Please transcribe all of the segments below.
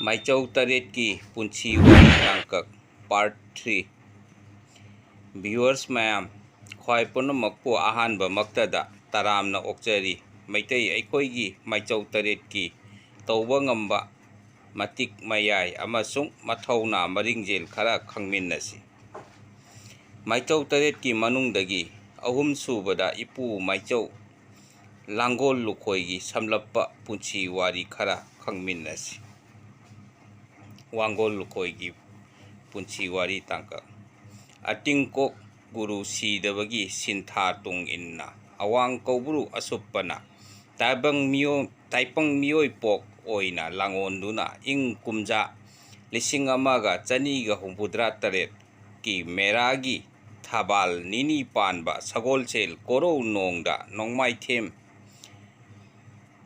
ꯃꯥꯏꯆꯧ ꯇꯔꯦꯠꯀꯤ ꯄꯨꯟꯁꯤ ꯋꯥꯔꯤ ꯇꯥꯡꯀꯛ ꯄꯥꯔꯠ 3 ꯚꯤꯌꯨꯋꯔꯁ ꯃꯌꯥꯝ ꯈ꯭ꯋꯥꯏ ꯄꯨꯝꯅꯃꯛꯄꯨ ꯑꯍꯥꯟꯕꯃꯛꯇꯗ ꯇꯔꯥꯝꯅ ꯑꯣꯛꯆꯔꯤ ꯃꯩꯇꯩ ꯑꯩꯈꯣꯏꯒꯤ ꯃꯥꯏꯆꯧ ꯇꯔꯦꯠꯀꯤ ꯇꯧꯕ ꯉꯝꯕ ꯃꯇꯤꯛ ꯃꯌꯥꯏ ꯑꯃꯁꯨꯡ ꯃꯊꯧꯅꯥ ꯃꯔꯤꯡꯖꯦꯜ ꯈꯔ ꯈꯪꯃꯤꯟꯅꯁꯤ꯫ ꯃꯥꯏꯆꯧ ꯇꯔꯦꯠꯀꯤ ꯃꯅꯨꯡꯗꯒꯤ ꯑꯍꯨꯝꯁꯨꯕꯗ ꯏꯄꯨ ꯃꯥꯏꯆꯧ ꯂꯥꯡꯒꯣꯜ ꯂꯨꯈꯣꯏꯒꯤ ꯁꯝꯂꯞꯄ ꯄꯨꯟꯁꯤ ꯋꯥꯔꯤ ꯈꯔ ꯈꯪꯃꯤꯟꯅꯁꯤ꯫ ꯋꯥꯡꯒꯣꯜ ꯂꯨꯈꯣꯏꯒꯤ ꯄꯨꯟꯁꯤ ꯋꯥꯔꯤ ꯇꯥꯡꯀꯛ ꯑꯇꯤꯡꯀꯣꯛ ꯒꯨꯔꯨ ꯁꯤꯗꯕꯒꯤ ꯁꯤꯟꯊꯥ ꯇꯨꯡ ꯏꯟꯅ ꯑꯋꯥꯡ ꯀꯧꯕ꯭ꯔꯨ ꯑꯁꯨꯞꯄꯅ ꯇꯥꯏꯄꯪ ꯃꯤꯑꯣꯏꯄꯣꯛ ꯑꯣꯏꯅ ꯂꯥꯡꯑꯣꯟꯗꯨꯅ ꯏꯪ ꯀꯨꯝꯖꯥ 1968 ꯀꯤ ꯃꯦꯔꯥꯒꯤ ꯊꯕꯥꯜ ꯅꯤꯅꯤ ꯄꯥꯟꯕ ꯁꯒꯣꯜꯁꯦꯜ ꯀꯣꯔꯧ ꯅꯣꯡꯗ ꯅꯣꯡꯃꯥꯏꯊꯦꯝ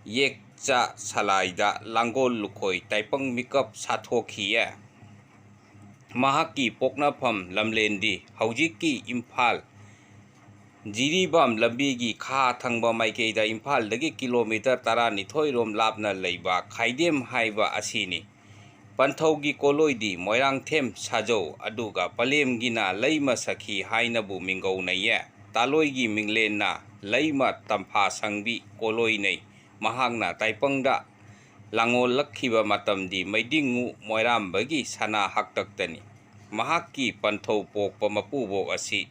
ꯌꯦꯛꯆ ꯁꯂꯥꯏꯗ ꯂꯥꯡꯒꯣꯜ ꯂꯨꯈꯣꯏ ꯇꯥꯏꯄꯪ ꯃꯤꯀꯞ ꯁꯥꯊꯣꯛꯈꯤꯌꯦ꯫ ꯃꯍꯥꯛꯀꯤ ꯄꯣꯛꯅꯐꯝ ꯂꯝꯂꯦꯟꯗꯤ ꯍꯧꯖꯤꯛꯀꯤ ꯏꯝꯐꯥꯜ ꯖꯤꯔꯤꯕꯥꯝ ꯂꯝꯕꯤꯒꯤ ꯈꯥ ꯊꯪꯕ ꯃꯥꯏꯀꯩꯗ ꯏꯝꯐꯥꯜꯗꯒꯤ ꯀꯤꯂꯣꯃꯤꯇꯔ 12 ꯔꯣꯝ ꯂꯥꯞꯅ ꯂꯩꯕ ꯈꯥꯏꯗꯦꯝ ꯍꯥꯏꯕ ꯑꯁꯤꯅꯤ꯫ ꯄꯟꯊꯧꯒꯤ ꯀꯣꯂꯣꯏꯗꯤ ꯃꯣꯏꯔꯥꯡꯊꯦꯝ ꯁꯥꯖꯧ ꯑꯗꯨꯒ ꯄꯂꯦꯝꯒꯤꯅ ꯂꯩꯃ ꯁꯈꯤ ꯍꯥꯏꯅꯕꯨ ꯃꯤꯡꯒꯧꯅꯩꯌꯦ꯫ ꯇꯥꯂꯣꯏꯒꯤ ꯃꯤꯡꯂꯦꯟꯅ ꯂꯩꯃ ꯇꯝꯐꯥ ꯁꯪꯕꯤ ꯀꯣꯂꯣꯏꯅꯩ꯫ ꯃꯍꯥꯛꯅ ꯇꯥꯏꯄꯪꯗ ꯂꯥꯡꯑꯣꯜꯂꯛꯈꯤꯕ ꯃꯇꯝꯗꯤ ꯃꯩꯗꯤꯡꯉꯨ ꯃꯣꯏꯔꯥꯝꯕꯒꯤ ꯁꯅꯥ ꯍꯥꯛꯇꯛꯇꯅꯤ꯫ ꯃꯍꯥꯛꯀꯤ ꯄꯟꯊꯧ ꯄꯣꯛꯄ ꯃꯄꯨꯕꯣꯛ ꯑꯁꯤ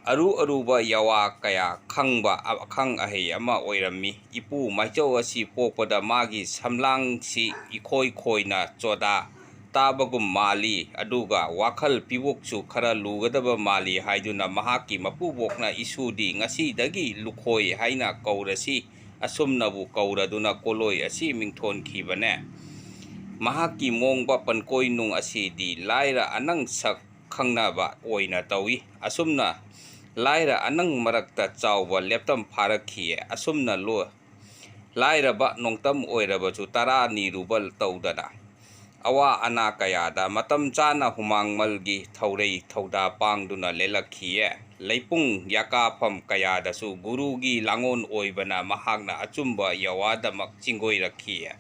ꯑꯔꯨꯕ ꯌꯥꯋꯥ ꯀꯌꯥ ꯈꯪꯕ ꯑꯈꯪ ꯑꯍꯩ ꯑꯃ ꯑꯣꯏꯔꯝꯃꯤ꯫ ꯏꯄꯨ ꯃꯥꯏꯆꯧ ꯑꯁꯤ ꯄꯣꯛꯄꯗ ꯃꯥꯒꯤ ꯁꯝꯂꯥꯡꯁꯤ ꯏꯈꯣꯏ ꯈꯣꯏꯅ ꯆꯣꯗꯥ ꯇꯥꯕꯒꯨꯝ ꯃꯥꯜꯂꯤ ꯑꯗꯨꯒ ꯋꯥꯈꯜ ꯄꯤꯕꯨꯛꯁꯨ ꯈꯔ ꯂꯨꯒꯗꯕ ꯃꯥꯜꯂꯤ ꯍꯥꯏꯗꯨꯅ ꯃꯍꯥꯛꯀꯤ ꯃꯄꯨꯕꯣꯛꯅ ꯏꯁꯨꯗꯤ ꯉꯁꯤꯗꯒꯤ ꯂꯨꯈꯣꯏ ꯍꯥꯏꯅ ꯀꯧꯔꯁꯤ ꯑꯁꯨꯝꯅꯕꯨ ꯀꯧꯔꯗꯨꯅ ꯀꯣꯂꯣꯏ ꯑꯁꯤ ꯃꯤꯡꯊꯣꯟꯈꯤꯕꯅꯦ꯫ ꯃꯍꯥꯛꯀꯤ ꯃꯣꯡꯕ ꯄꯟꯀꯣꯏꯅꯨꯡ ꯑꯁꯤꯗꯤ ꯂꯥꯏꯔ ꯑꯅꯪ ꯁꯛ ꯈꯪꯅꯕ ꯑꯣꯏꯅ ꯇꯧꯏ꯫ ꯑꯁꯨꯝꯅ ꯂꯥꯏꯔ ꯑꯅꯪ ꯃꯔꯛꯇ ꯆꯥꯎꯕ ꯂꯦꯞꯇꯝ ꯐꯥꯔꯛꯈꯤꯌꯦ꯫ ꯑꯁꯨꯝꯅ ꯂꯥꯏꯔꯕ ꯅꯣꯡꯇꯝ ꯑꯣꯏꯔꯕꯁꯨ ꯇꯔꯥ ꯅꯤꯔꯨꯕ ꯇꯧꯗꯅ ꯑꯋꯥ ꯑꯅꯥ ꯀꯌꯥꯗ ꯃꯇꯝ ꯆꯥꯅ ꯍꯨꯃꯥꯡꯃꯜꯒꯤ ꯊꯧꯔꯩ ꯊꯧꯗꯥ ꯄꯥꯡꯗꯨꯅ ꯂꯦꯜꯂꯛꯈꯤꯌꯦ꯫ ꯂꯩꯄꯨꯡ ꯌꯥꯀꯥꯐꯝ ꯀꯌꯥꯗꯁꯨ ꯒꯨꯔꯨꯒꯤ ꯂꯥꯡꯑꯣꯟ ꯑꯣꯏꯕꯅ ꯃꯍꯥꯛꯅ ꯑꯆꯨꯝꯕ ꯌꯥꯋꯥꯗꯃꯛ ꯆꯤꯡꯒꯣꯏꯔꯛꯈꯤꯌꯦ꯫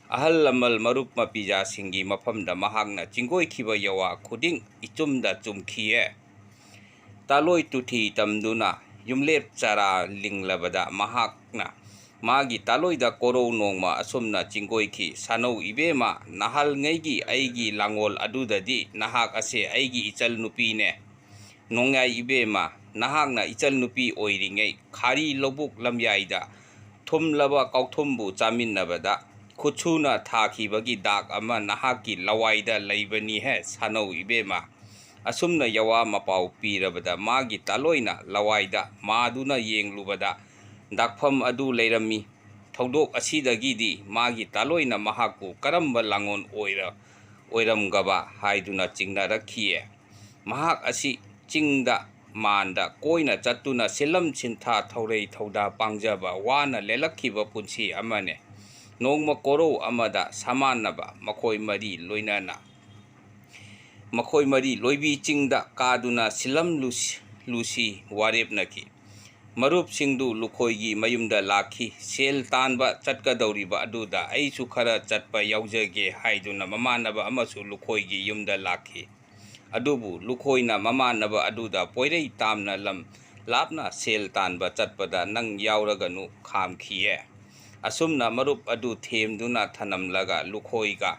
ꯑꯍꯜ ꯂꯃꯟ ꯃꯔꯨꯞ ꯃꯄꯤꯖꯥꯁꯤꯡꯒꯤ ꯃꯐꯝꯗ ꯃꯍꯥꯛꯅ ꯆꯤꯡꯒꯣꯏꯈꯤꯕ ꯌꯥꯋꯥ ꯈꯨꯗꯤꯡ ꯏꯆꯨꯝꯗ ꯆꯨꯝꯈꯤꯌꯦ꯫ ꯇꯥꯂꯣꯏ ꯇꯨꯊꯤ ꯇꯝꯗꯨꯅ ꯌꯨꯝꯂꯦꯞ ꯆꯔꯥ ꯂꯤꯡꯂꯕꯗ ꯃꯍꯥꯛꯅ ꯃꯥꯒꯤ ꯇꯥꯂꯣꯏꯗ ꯀꯣꯔꯧ ꯅꯣꯡꯃ ꯑꯁꯨꯝꯅ ꯆꯤꯡꯒꯣꯏꯈꯤ꯫ ꯁꯥꯅꯧ ꯏꯕꯦꯝꯃ, ꯅꯍꯥꯜꯉꯩꯒꯤ ꯑꯩꯒꯤ ꯂꯥꯡꯑꯣꯜ ꯑꯗꯨꯗꯗꯤ ꯅꯍꯥꯛ ꯑꯁꯦ ꯑꯩꯒꯤ ꯏꯆꯜ ꯅꯨꯄꯤꯅꯦ꯫ ꯅꯣꯡꯌꯥꯏ ꯏꯕꯦꯝꯃ, ꯅꯍꯥꯛꯅ ꯏꯆꯜ ꯅꯨꯄꯤ ꯑꯣꯏꯔꯤꯉꯩ ꯈꯥꯔꯤ ꯂꯧꯕꯨꯛ ꯂꯝꯌꯥꯏꯗ ꯊꯨꯝꯂꯕ ꯀꯥꯎꯊꯨꯝꯕꯨ ꯆꯥꯃꯤꯟꯅꯕꯗ ꯈꯨꯠꯁꯨꯅ ꯊꯥꯈꯤꯕꯒꯤ ꯗꯥꯛ ꯑꯃ ꯅꯍꯥꯛꯀꯤ ꯂꯋꯥꯏꯗ ꯂꯩꯕꯅꯤꯍꯦ ꯁꯥꯅꯧ ꯏꯕꯦꯝꯃ꯫ ꯑꯁꯨꯝꯅ ꯌꯥꯋꯥ ꯃꯄꯥꯎ ꯄꯤꯔꯕꯗ ꯃꯥꯒꯤ ꯇꯥꯂꯣꯏꯅ ꯂꯋꯥꯏꯗ ꯃꯥꯗꯨꯅ ꯌꯦꯡꯂꯨꯕꯗ ꯗꯥꯛꯐꯝ ꯑꯗꯨ ꯂꯩꯔꯝꯃꯤ꯫ ꯊꯧꯗꯣꯛ ꯑꯁꯤꯗꯒꯤꯗꯤ ꯃꯥꯒꯤ ꯇꯥꯂꯣꯏꯅ ꯃꯍꯥꯛꯄꯨ ꯀꯔꯝꯕ ꯂꯥꯡꯑꯣꯟ ꯑꯣꯏꯔꯝꯒꯕ ꯍꯥꯏꯗꯨꯅ ꯆꯤꯡꯅꯔꯛꯈꯤꯌꯦ꯫ ꯃꯍꯥꯛ ꯑꯁꯤ ꯆꯤꯡꯗ ꯃꯥꯟꯗ ꯀꯣꯏꯅ ꯆꯠꯇꯨꯅ ꯁꯤꯜꯂꯝ ꯁꯤꯟꯊꯥ ꯊꯧꯔꯩ ꯊꯧꯗꯥ ꯄꯥꯡꯖꯕ ꯋꯥꯅ ꯂꯦꯜꯂꯛꯈꯤꯕ ꯄꯨꯟꯁꯤ ꯑꯃꯅꯦ꯫ ꯅꯣꯡꯃ ꯀꯣꯔꯧ ꯑꯃꯗ ꯁꯃꯥꯟꯅꯕ ꯃꯈꯣꯏ ꯃꯔꯤ ꯂꯣꯏꯕꯤ ꯆꯤꯡꯗ ꯀꯥꯗꯨꯅ ꯁꯤꯜꯂꯝ ꯂꯨꯁꯤ ꯋꯥꯔꯦꯞꯅꯈꯤ꯫ ꯃꯔꯨꯞꯁꯤꯡꯗꯨ ꯂꯨꯈꯣꯏꯒꯤ ꯃꯌꯨꯝꯗ ꯂꯥꯛꯈꯤ꯫ ꯁꯦꯜ ꯇꯥꯟꯕ ꯆꯠꯀꯗꯧꯔꯤꯕ ꯑꯗꯨꯗ ꯑꯩꯁꯨ ꯈꯔ ꯆꯠꯄ ꯌꯥꯎꯖꯒꯦ ꯍꯥꯏꯗꯨꯅ ꯃꯃꯥꯟꯅꯕ ꯑꯃꯁꯨ ꯂꯨꯈꯣꯏꯒꯤ ꯌꯨꯝꯗ ꯂꯥꯛꯈꯤ꯫ ꯑꯗꯨꯕꯨ ꯂꯨꯈꯣꯏꯅ ꯃꯃꯥꯟꯅꯕ ꯑꯗꯨꯗ ꯄꯣꯏꯔꯩ ꯇꯥꯝꯅ ꯂꯝ ꯂꯥꯞꯅ ꯁꯦꯜ ꯇꯥꯟꯕ ꯆꯠꯄꯗ ꯅꯪ ꯌꯥꯎꯔꯒꯅꯨ ꯈꯥꯝꯈꯤꯌꯦ꯫ ꯑꯁꯨꯝꯅ ꯃꯔꯨꯞ ꯑꯗꯨ ꯊꯦꯝꯗꯨꯅ ꯊꯅꯝꯂꯒ ꯂꯨꯈꯣꯏꯒ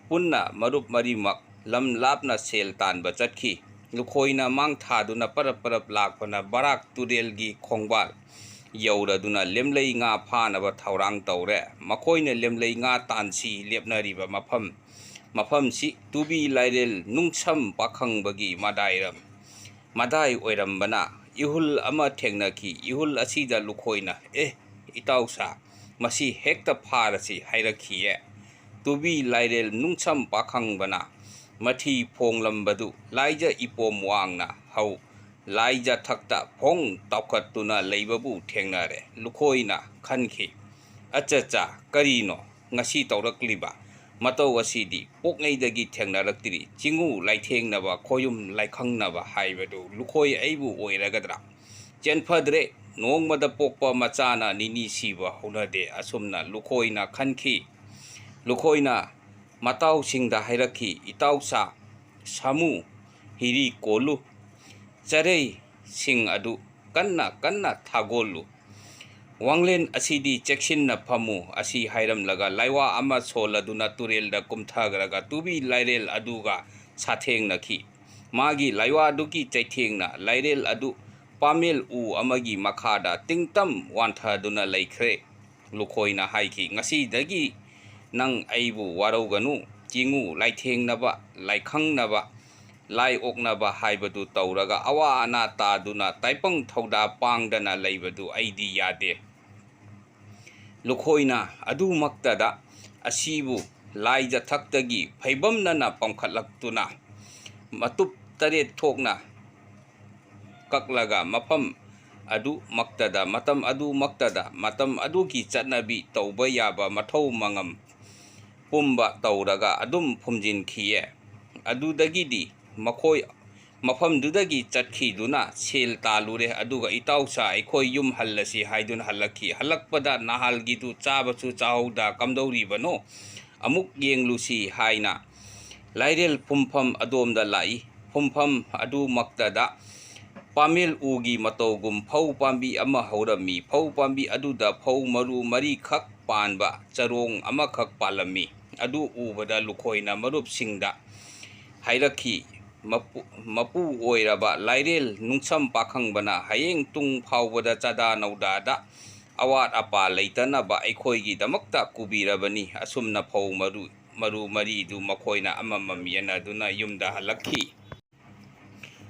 ꯄꯨꯟꯅ ꯃꯔꯨꯞ ꯃꯔꯤꯃꯛ ꯂꯝ ꯂꯥꯞꯅ ꯁꯦꯜ ꯇꯥꯟꯕ ꯆꯠꯈꯤ꯫ ꯂꯨꯈꯣꯏꯅ ꯃꯥꯡ ꯊꯥꯗꯨꯅ ꯄꯔꯞ ꯂꯥꯛꯄꯅ ꯕꯥꯔꯥꯛ ꯇꯨꯔꯦꯜꯒꯤ ꯈꯣꯡꯕꯥꯜ ꯌꯧꯔꯗꯨꯅ ꯂꯦꯝꯂꯩ ꯉꯥ ꯐꯥꯅꯕ ꯊꯧꯔꯥꯡ ꯇꯧꯔꯦ꯫ ꯃꯈꯣꯏꯅ ꯂꯦꯝꯂꯩ ꯉꯥ ꯇꯥꯟꯁꯤ ꯂꯦꯞꯅꯔꯤꯕ ꯃꯐꯝꯁꯤ ꯇꯨꯕꯤ ꯂꯥꯏꯔꯦꯜ ꯅꯨꯡꯁꯝ ꯄꯥꯈꯪꯕꯒꯤ ꯃꯗꯥꯏ ꯑꯣꯏꯔꯝꯕꯅ ꯏꯍꯨꯜ ꯑꯃ ꯊꯦꯡꯅꯈꯤ꯫ ꯏꯍꯨꯜ ꯑꯁꯤꯗ ꯂꯨꯈꯣꯏꯅ ꯏꯇꯥꯎꯁꯥ, ꯃꯁꯤ ꯍꯦꯛꯇ ꯐꯥꯔꯁꯤ ꯍꯥꯏꯔꯛꯈꯤꯌꯦ꯫ ꯇꯨꯕꯤ ꯂꯥꯏꯔꯦꯜ ꯅꯨꯡꯁꯝ ꯄꯥꯈꯪꯕꯅ ꯃꯊꯤ ꯐꯣꯡꯂꯝꯕꯗꯨ ꯂꯥꯏꯖ ꯏꯄꯣꯝ ꯋꯥꯡꯅ ꯂꯥꯏꯖꯊꯛꯇ ꯐꯣꯡ ꯇꯥꯎꯈꯠꯇꯨꯅ ꯂꯩꯕꯕꯨ ꯊꯦꯡꯅꯔꯦ꯫ ꯂꯨꯈꯣꯏꯅ ꯈꯟꯈꯤ, ꯑꯆꯆꯥ, ꯀꯔꯤꯅꯣ ꯉꯁꯤ ꯇꯧꯔꯛꯂꯤꯕ ꯃꯇꯧ ꯑꯁꯤꯗꯤ ꯄꯣꯛꯉꯩꯗꯒꯤ ꯊꯦꯡꯅꯔꯛꯇ꯭ꯔꯤ꯫ ꯆꯤꯡꯎ ꯂꯥꯏꯊꯦꯡꯅꯕ ꯈꯣꯌꯨꯝ ꯂꯥꯏꯈꯪꯅꯕ ꯍꯥꯏꯕꯗꯨ ꯂꯨꯈꯣꯏ ꯑꯩꯕꯨ ꯑꯣꯏꯔꯒꯗ꯭ꯔꯥ? ꯆꯦꯟꯐꯗ꯭ꯔꯦ, ꯅꯣꯡꯃꯗ ꯄꯣꯛꯄ ꯃꯆꯥꯅ ꯅꯤꯅꯤ ꯁꯤꯕ ꯍꯧꯅꯗꯦ꯫ ꯑꯁꯨꯝꯅ ꯂꯨꯈꯣꯏꯅ ꯈꯟꯈꯤ꯫ ꯂꯨꯈꯣꯏꯅ ꯃꯇꯥꯎꯁꯤꯡꯗ ꯍꯥꯏꯔꯛꯈꯤ, ꯏꯇꯥꯎꯁꯥ, ꯁꯥꯃꯨ, ꯍꯤꯔꯤ ꯀꯣꯜꯂꯨ, ꯆꯔꯩꯁꯤꯡ ꯑꯗꯨ ꯀꯟꯅ ꯀꯟꯅ ꯊꯥꯒꯣꯜꯂꯨ, ꯋꯥꯡꯂꯦꯟ ꯑꯁꯤꯗꯤ ꯆꯦꯛꯁꯤꯟꯅ ꯐꯝꯃꯨ ꯑꯁꯤ ꯍꯥꯏꯔꯝꯂꯒ ꯂꯥꯏꯋꯥ ꯑꯃ ꯁꯣꯜꯂꯗꯨꯅ ꯇꯨꯔꯦꯜꯗ ꯀꯨꯝꯊꯈ꯭ꯔꯒ ꯇꯨꯕꯤ ꯂꯥꯏꯔꯦꯜ ꯑꯗꯨꯒ ꯁꯥꯊꯦꯡꯅꯈꯤ꯫ ꯃꯥꯒꯤ ꯂꯥꯏꯋꯥꯗꯨꯒꯤ ꯆꯩꯊꯦꯡꯅ ꯂꯥꯏꯔꯦꯜ ꯑꯗꯨ ꯄꯥꯃꯦꯜ ꯎ ꯑꯃꯒꯤ ꯃꯈꯥꯗ ꯇꯤꯡꯇꯝ ꯋꯥꯟꯊꯗꯨꯅ ꯂꯩꯈ꯭ꯔꯦ꯫ ꯂꯨꯈꯣꯏꯅ ꯍꯥꯏꯈꯤ, ꯉꯁꯤꯗꯒꯤ ꯅꯪ ꯑꯩꯕꯨ ꯋꯥꯔꯧꯒꯅꯨ, ꯆꯤꯡꯎ ꯂꯥꯏꯊꯦꯡꯅꯕ, ꯂꯥꯏꯈꯪꯅꯕ, ꯂꯥꯏ ꯑꯣꯛꯅꯕ ꯍꯥꯏꯕꯗꯨ ꯇꯧꯔꯒ ꯑꯋꯥ ꯑꯅꯥ ꯇꯥꯗꯨꯅ ꯇꯥꯏꯄꯪ ꯊꯧꯗꯥ ꯄꯥꯡꯗꯅ ꯂꯩꯕꯗꯨ ꯑꯩꯗꯤ ꯌꯥꯗꯦ꯫ ꯂꯨꯈꯣꯏꯅ ꯑꯗꯨꯃꯛꯇꯗ ꯑꯁꯤꯕꯨ ꯂꯥꯏꯖꯊꯛꯇꯒꯤ ꯐꯩꯕꯝꯅꯅ ꯄꯝꯈꯠꯂꯛꯇꯨꯅ ꯃꯇꯨꯞ 8 ꯊꯣꯛꯅ ꯀꯛꯂꯒ ꯃꯇꯝ ꯑꯗꯨꯃꯛꯇꯗ ꯃꯇꯝ ꯑꯗꯨꯒꯤ ꯆꯠꯅꯕꯤ ꯇꯧꯕ ꯌꯥꯕ ꯃꯊꯧ ꯃꯉꯝ ꯄꯨꯝꯕ ꯇꯧꯔꯒ ꯑꯗꯨꯝ ꯐꯨꯝꯖꯤꯟꯈꯤꯌꯦ꯫ ꯑꯗꯨꯗꯒꯤꯗꯤ ꯃꯈꯣꯏ ꯃꯐꯝꯗꯨꯗꯒꯤ ꯆꯠꯈꯤꯗꯨꯅ ꯁꯦꯜ ꯇꯥꯜꯂꯨꯔꯦ, ꯑꯗꯨꯒ ꯏꯇꯥꯎꯁꯥ ꯑꯩꯈꯣꯏ ꯌꯨꯝ ꯍꯜꯂꯁꯤ ꯍꯥꯏꯗꯨꯅ ꯍꯜꯂꯛꯈꯤ꯫ ꯍꯜꯂꯛꯄꯗ ꯅꯍꯥꯜꯒꯤꯗꯨ ꯆꯥꯕꯁꯨ ꯆꯥꯍꯧꯗ ꯀꯝꯗꯧꯔꯤꯕꯅꯣ, ꯑꯃꯨꯛ ꯌꯦꯡꯂꯨꯁꯤ ꯍꯥꯏꯅ ꯂꯥꯏꯔꯦꯜ ꯐꯨꯝꯐꯝ ꯑꯗꯣꯝꯗ ꯂꯥꯛꯏ꯫ ꯐꯨꯝꯐꯝ ꯑꯗꯨꯃꯛꯇꯗ ꯄꯥꯃꯦꯜ ꯎꯒꯤ ꯃꯇꯧꯒꯨꯝ ꯐꯧ ꯄꯥꯝꯕꯤ ꯑꯃ ꯍꯧꯔꯝꯃꯤ꯫ ꯐꯧ ꯄꯥꯝꯕꯤ ꯑꯗꯨꯗ ꯐꯧ ꯃꯔꯨ 4ꯈꯛ ꯄꯥꯟꯕ ꯆꯔꯣꯡ ꯑꯃꯈꯛ ꯄꯥꯜꯂꯝꯃꯤ꯫ ꯑꯗꯨ ꯎꯕꯗ ꯂꯨꯈꯣꯏꯅ ꯃꯔꯨꯞꯁꯤꯡꯗ ꯍꯥꯏꯔꯛꯈꯤ, ꯃꯄꯨ ꯑꯣꯏꯔꯕ ꯂꯥꯏꯔꯦꯜ ꯅꯨꯡꯁꯝ ꯄꯥꯈꯪꯕꯅ ꯍꯌꯦꯡ ꯇꯨꯡ ꯐꯥꯎꯕꯗ ꯆꯥꯗꯥ ꯅꯧꯗꯥꯗ ꯑꯋꯥꯠ ꯑꯄꯥ ꯂꯩꯇꯅꯕ ꯑꯩꯈꯣꯏꯒꯤꯗꯃꯛꯇ ꯀꯨꯕꯤꯔꯕꯅꯤ꯫ ꯑꯁꯨꯝꯅ ꯐꯧ ꯃꯔꯨ 4ꯗꯨ ꯃꯈꯣꯏꯅ ꯑꯃꯃꯝ ꯌꯦꯟꯅꯗꯨꯅ ꯌꯨꯝꯗ ꯍꯜꯂꯛꯈꯤ꯫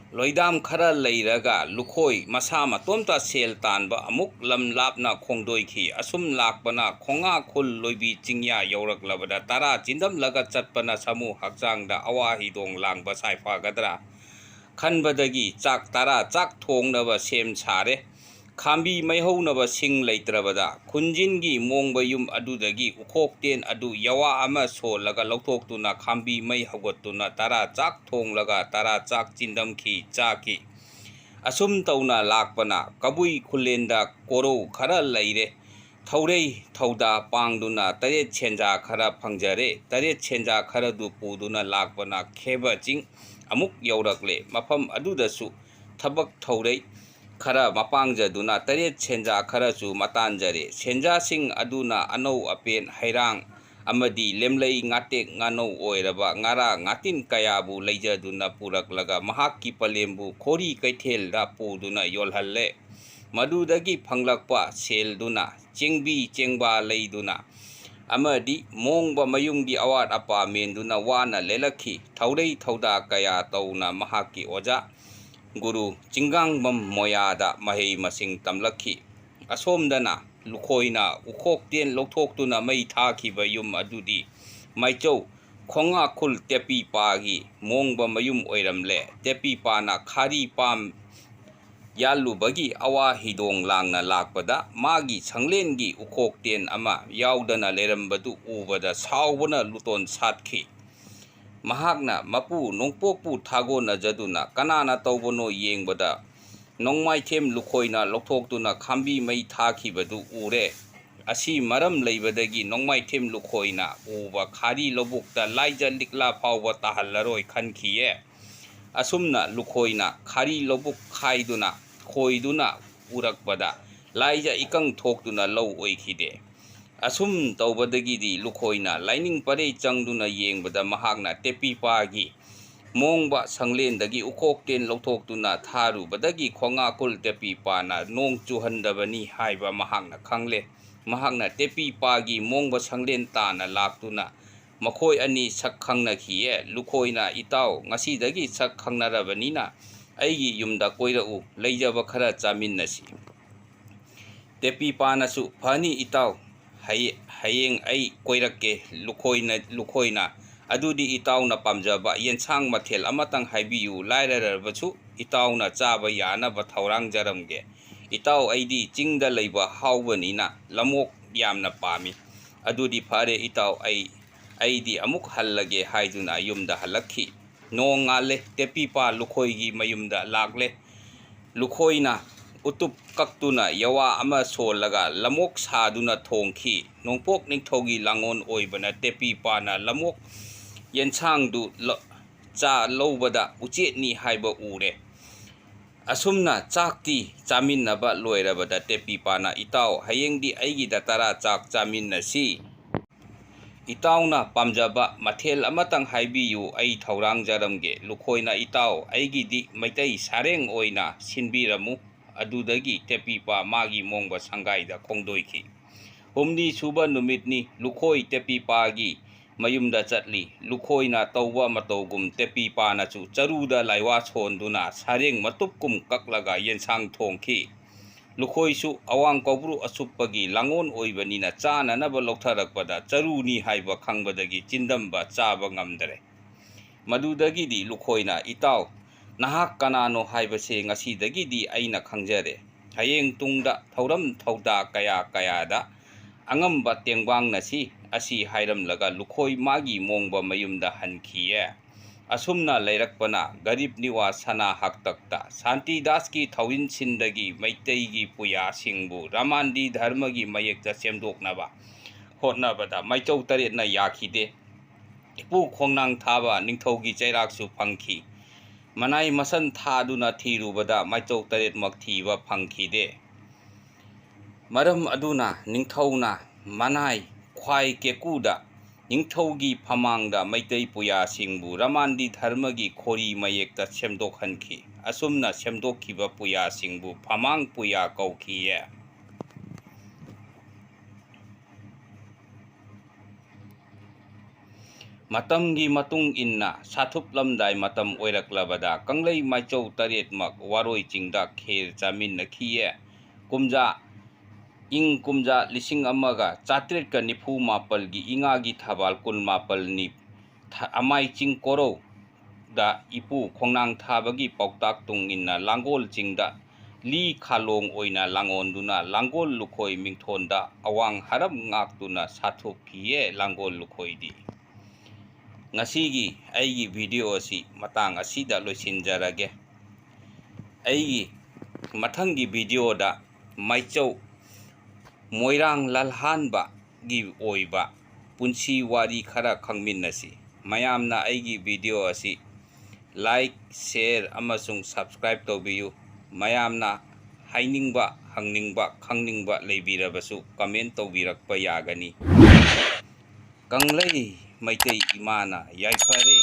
ꯂꯣꯏꯗꯥꯝ ꯈꯔ ꯂꯩꯔꯒ ꯂꯨꯈꯣꯏ ꯃꯁꯥ ꯃꯇꯣꯝꯇ ꯁꯦꯜ ꯇꯥꯟꯕ ꯑꯃꯨꯛ ꯂꯝ ꯂꯥꯞꯅ ꯈꯣꯡꯗꯣꯏꯈꯤ꯫ ꯑꯁꯨꯝ ꯂꯥꯛꯄꯅ ꯈꯣꯡꯉꯥ ꯈꯨꯜ ꯂꯣꯏꯕꯤ ꯆꯤꯡꯌꯥ ꯌꯧꯔꯛꯂꯕꯗ ꯇꯔꯥ ꯆꯤꯟꯗꯝꯂꯒ ꯆꯠꯄꯅ ꯁꯥꯃꯨ ꯍꯛꯆꯥꯡꯗ ꯑꯋꯥ ꯍꯤꯗꯣꯡ ꯂꯥꯡꯕ ꯁꯥꯏꯐꯒꯗ꯭ꯔꯥ ꯈꯟꯕꯗꯒꯤ ꯆꯥꯛ 10 ꯆꯥꯛ ꯊꯣꯡꯅꯕ ꯁꯦꯝ ꯁꯥꯔꯦ꯫ ꯈꯥꯝꯕꯤ ꯃꯩ ꯍꯧꯅꯕ ꯁꯤꯡ ꯂꯩꯇ꯭ꯔꯕꯗ ꯈꯨꯟꯖꯤꯟꯒꯤ ꯃꯣꯡꯕ ꯌꯨꯝ ꯑꯗꯨꯗꯒꯤ ꯎꯈꯣꯛꯇꯦꯟ ꯑꯗꯨ ꯌꯥꯋꯥ ꯑꯃ ꯁꯣꯜꯂꯒ ꯂꯧꯊꯣꯛꯇꯨꯅ ꯈꯥꯝꯕꯤ ꯃꯩ ꯍꯧꯒꯠꯇꯨꯅ 10 ꯆꯥꯛ ꯊꯣꯡꯂꯒ 10 ꯆꯥꯛ ꯆꯤꯟꯗꯝꯈꯤ, ꯆꯥꯈꯤ꯫ ꯑꯁꯨꯝ ꯇꯧꯅ ꯂꯥꯛꯄꯅ ꯀꯕꯨꯏ ꯈꯨꯜꯂꯦꯟꯗ ꯀꯣꯔꯧ ꯈꯔ ꯂꯩꯔꯦ꯫ ꯊꯧꯔꯩ ꯊꯧꯗꯥ ꯄꯥꯡꯗꯨꯅ 8 ꯁꯦꯟꯖꯥ ꯈꯔ ꯐꯪꯖꯔꯦ꯫ 8 ꯁꯦꯟꯖꯥ ꯈꯔꯗꯨ ꯄꯨꯗꯨꯅ ꯂꯥꯛꯄꯅ ꯈꯦꯕ ꯆꯤꯡ ꯑꯃꯨꯛ ꯌꯧꯔꯛꯂꯦ꯫ ꯃꯐꯝ ꯑꯗꯨꯗꯁꯨ ꯊꯕꯛ ꯊꯧꯔꯩ ꯈꯔ ꯃꯄꯥꯡꯖꯗꯨꯅ 8 ꯁꯦꯟꯖꯥ ꯈꯔꯁꯨ ꯃꯇꯥꯟꯖꯔꯦ꯫ ꯁꯦꯟꯖꯥꯁꯤꯡ ꯑꯗꯨꯅ ꯑꯅꯧ ꯑꯄꯦꯟ, ꯍꯩꯔꯥꯡ ꯑꯃꯗꯤ ꯂꯦꯝꯂꯩ ꯉꯥꯇꯦꯛ ꯉꯥꯅꯧ ꯑꯣꯏꯔꯕ ꯉꯥꯔꯥ ꯉꯥꯇꯤꯟ ꯀꯌꯥꯕꯨ ꯂꯩꯖꯗꯨꯅ ꯄꯨꯔꯛꯂꯒ ꯃꯍꯥꯛꯀꯤ ꯄꯂꯦꯝꯕꯨ ꯈꯣꯔꯤ ꯀꯩꯊꯦꯜꯗ ꯄꯨꯗꯨꯅ ꯌꯣꯜꯍꯜꯂꯦ꯫ ꯃꯗꯨꯗꯒꯤ ꯐꯪꯂꯛꯄ ꯁꯦꯜꯗꯨꯅ ꯆꯦꯡꯕꯤ ꯆꯦꯡꯕꯥ ꯂꯩꯗꯨꯅ ꯑꯃꯗꯤ ꯃꯣꯡꯕ ꯃꯌꯨꯝꯒꯤ ꯑꯋꯥꯠ ꯑꯄꯥ ꯃꯦꯟꯗꯨꯅ ꯋꯥꯅ ꯂꯦꯜꯂꯛꯈꯤ꯫ ꯊꯧꯔꯩ ꯊꯧꯗꯥ ꯀꯌꯥ ꯇꯧꯅ ꯃꯍꯥꯛꯀꯤ ꯑꯣꯖꯥ ꯒꯨꯔꯨ ꯆꯤꯡꯒꯥꯡꯕꯝ ꯃꯣꯌꯥꯗ ꯃꯍꯩ ꯃꯁꯤꯡ ꯇꯝꯂꯛꯈꯤ꯫ ꯑꯁꯣꯝꯗꯅ ꯂꯨꯈꯣꯏꯅ ꯎꯈꯣꯛꯇꯦꯟ ꯂꯧꯊꯣꯛꯇꯨꯅ ꯃꯩ ꯊꯥꯈꯤꯕ ꯌꯨꯝ ꯑꯗꯨꯗꯤ ꯃꯥꯏꯆꯧ ꯈꯣꯡꯉꯥꯈꯨꯜ ꯇꯦꯄꯤꯄꯥꯒꯤ ꯃꯣꯡꯕ ꯃꯌꯨꯝ ꯑꯣꯏꯔꯝꯂꯦ꯫ ꯇꯦꯄꯤꯄꯥꯅ ꯈꯥꯔꯤ ꯄꯥꯝ ꯌꯥꯜꯂꯨꯕꯒꯤ ꯑꯋꯥ ꯍꯤꯗꯣꯡ ꯂꯥꯡꯅ ꯂꯥꯛꯄꯗ ꯃꯥꯒꯤ ꯁꯪꯂꯦꯟꯒꯤ ꯎꯈꯣꯛꯇꯦꯟ ꯑꯃ ꯌꯥꯎꯗꯅ ꯂꯩꯔꯝꯕꯗꯨ ꯎꯕꯗ ꯁꯥꯎꯕꯅ ꯂꯨꯇꯣꯟ ꯁꯥꯠꯈꯤ꯫ ꯃꯍꯥꯛꯅ ꯃꯄꯨ ꯅꯣꯡꯄꯣꯛꯄꯨ ꯊꯥꯒꯣꯟꯅꯖꯗꯨꯅ ꯀꯅꯥꯅ ꯇꯧꯕꯅꯣ ꯌꯦꯡꯕꯗ ꯅꯣꯡꯃꯥꯏꯊꯦꯝ ꯂꯨꯈꯣꯏꯅ ꯂꯧꯊꯣꯛꯇꯨꯅ ꯈꯥꯝꯕꯤ ꯃꯩ ꯊꯥꯈꯤꯕꯗꯨ ꯎꯔꯦ꯫ ꯑꯁꯤ ꯃꯔꯝ ꯂꯩꯕꯗꯒꯤ ꯅꯣꯡꯃꯥꯏꯊꯦꯝ ꯂꯨꯈꯣꯏꯅ ꯎꯕ ꯈꯥꯔꯤ ꯂꯧꯕꯨꯛꯇ ꯂꯥꯏꯖ ꯂꯤꯛꯂꯥ ꯐꯥꯎꯕ ꯇꯥꯍꯜꯂꯔꯣꯏ ꯈꯟꯈꯤꯌꯦ꯫ ꯑꯁꯨꯝꯅ ꯂꯨꯈꯣꯏꯅ ꯈꯥꯔꯤ ꯂꯧꯕꯨꯛ ꯈꯥꯏꯗꯨꯅ ꯈꯣꯏꯗꯨꯅ ꯎꯔꯛꯄꯗ ꯂꯥꯏꯖ ꯏꯀꯪ ꯊꯣꯛꯇꯨꯅ ꯂꯧ ꯑꯣꯏꯈꯤꯗꯦ꯫ ꯑꯁꯨꯝ ꯇꯧꯕꯗꯒꯤꯗꯤ ꯂꯨꯈꯣꯏꯅ ꯂꯥꯏꯅꯤꯡ ꯄꯔꯦꯡ ꯆꯪꯗꯨꯅ ꯌꯦꯡꯕꯗ ꯃꯍꯥꯛꯅ ꯇꯦꯄꯤꯄꯥꯒꯤ ꯃꯣꯡꯕ ꯁꯪꯂꯦꯟꯗꯒꯤ ꯎꯈꯣꯛꯇꯦꯟ ꯂꯧꯊꯣꯛꯇꯨꯅ ꯊꯥꯔꯨꯕꯗꯒꯤ ꯈꯣꯡꯉꯥꯈꯨꯜ ꯇꯦꯄꯤꯄꯥꯅ ꯅꯣꯡ ꯆꯨꯍꯟꯗꯕꯅꯤ ꯍꯥꯏꯕ ꯃꯍꯥꯛꯅ ꯈꯪꯂꯦ꯫ ꯃꯍꯥꯛꯅ ꯇꯦꯄꯤꯄꯥꯒꯤ ꯃꯣꯡꯕ ꯁꯪꯂꯦꯟ ꯇꯥꯟꯅ ꯂꯥꯛꯇꯨꯅ ꯃꯈꯣꯏ ꯑꯅꯤ ꯁꯛ ꯈꯪꯅꯈꯤꯌꯦ꯫ ꯂꯨꯈꯣꯏꯅ, ꯏꯇꯥꯎ, ꯉꯁꯤꯗꯒꯤ ꯁꯛ ꯈꯪꯅꯔꯕꯅꯤꯅ ꯑꯩꯒꯤ ꯌꯨꯝꯗ ꯀꯣꯏꯔꯛꯎ, ꯂꯩꯖꯕ ꯈꯔ ꯆꯥꯃꯤꯟꯅꯁꯤ꯫ ꯇꯦꯄꯤꯄꯥꯅꯁꯨ, ꯐꯅꯤ ꯏꯇꯥꯎ, ꯍꯌꯦꯡ ꯑꯩ ꯀꯣꯏꯔꯛꯀꯦ꯫ ꯂꯨꯈꯣꯏꯅ, ꯑꯗꯨꯗꯤ ꯏꯇꯥꯎꯅ ꯄꯥꯝꯖꯕ ꯌꯦꯟꯁꯥꯡ ꯃꯊꯦꯜ ꯑꯃꯇꯪ ꯍꯥꯏꯕꯤꯌꯨ, ꯂꯥꯏꯔꯔꯕꯁꯨ ꯏꯇꯥꯎꯅ ꯆꯥꯕ ꯌꯥꯅꯕ ꯊꯧꯔꯥꯡꯖꯔꯝꯒꯦ꯫ ꯏꯇꯥꯎ, ꯑꯩꯗꯤ ꯆꯤꯡꯗ ꯂꯩꯕ ꯍꯥꯎꯕꯅꯤꯅ ꯂꯝꯑꯣꯛ ꯌꯥꯝꯅ ꯄꯥꯝꯃꯤ꯫ ꯑꯗꯨꯗꯤ ꯐꯔꯦ ꯏꯇꯥꯎ, ꯑꯩꯗꯤ ꯑꯃꯨꯛ ꯍꯜꯂꯒꯦ ꯍꯥꯏꯗꯨꯅ ꯌꯨꯝꯗ ꯍꯜꯂꯛꯈꯤ꯫ ꯅꯣꯡ ꯉꯥꯜꯂꯦ꯫ ꯇꯦꯄꯤꯄꯥ ꯂꯨꯈꯣꯏꯒꯤ ꯃꯌꯨꯝꯗ ꯂꯥꯛꯂꯦ꯫ ꯂꯨꯈꯣꯏꯅ utup kaktuna yawa ama solaga lamok saduna thongki nongpok ningthogi langon oibana tepi pana lamok yensang du cha lobada uchetni haiba ure asumna chakti chaminaba loirabada tepi pana itaw hayengdi aigi datara chak chaminasi itauna pamjaba mathel amatang haibiyu ai thaurang jaramge lukhoina itaw aigidi maitai sareng oina sinbiramu adudagi tepipa magi mongba sangaida khongdoiki humni suba numitni lukhoi tepipagi mayumda chatli lukhoina tawwa matawgum tepipa na chu charuda laiwa chhonduna sareng matupkum kaklaga yensang thongki lukhoisu awang kobru asupagi langon oibanina chana naba loktharakpada charuni haiba khangbadagi chindamba chaba ngamdare madudagidi lukhoina itaw nahak kanano haibase ngasidagidi aina khangjare hayeng tungda thauram thauda kayada angamba tengbang nasi asi hairamlaga lukhoi magi mongba mayumda hankhiye asumna leirakpana garib niwa sana haktakta santi daski thawin sindagi maiteigi puya singbu ramandi dharmagi mayekta semdoknaba hotnabada maichau taretna yakhide ipu khongnang thaba ningthogi chairaksu phangki manai masan thaduna thirubada maichau taret mak thiba phangkhide maram aduna ningthauna manai khwai kekuda ningthogi phamangda maitai puya singbu ramandi dharmagi khori mayekta semdokhanki asumna semdokhiba puya singbu phamang puya kaukhiye matamgi matung inna sathuplamdai matam oiraklabada kanglei maichau taretmak waroi chingda kher chaminakhiye kumja ing kumja lising amaga chatret ka nifu mapalgi ingagi thabal kun mapalni amai ching koro da ipu khongnang thabagi pauktak tungina langol chingda li khalong oina langonduna langol lukhoi mingthonda awang haram ngaktuna sathupkiye langol lukhoidi ngasigi aigi video asi matang asida loisinjarage aigi mathangi video da maichau moirang lalhanba gi oiba punsi wari khara khangminnasi mayamna aigi video asi like share amasung subscribe tawbiyu mayamna hainingba hangningba khangningba leibirabasu comment tawbirakpa yagani kanglei maitei imana yaifare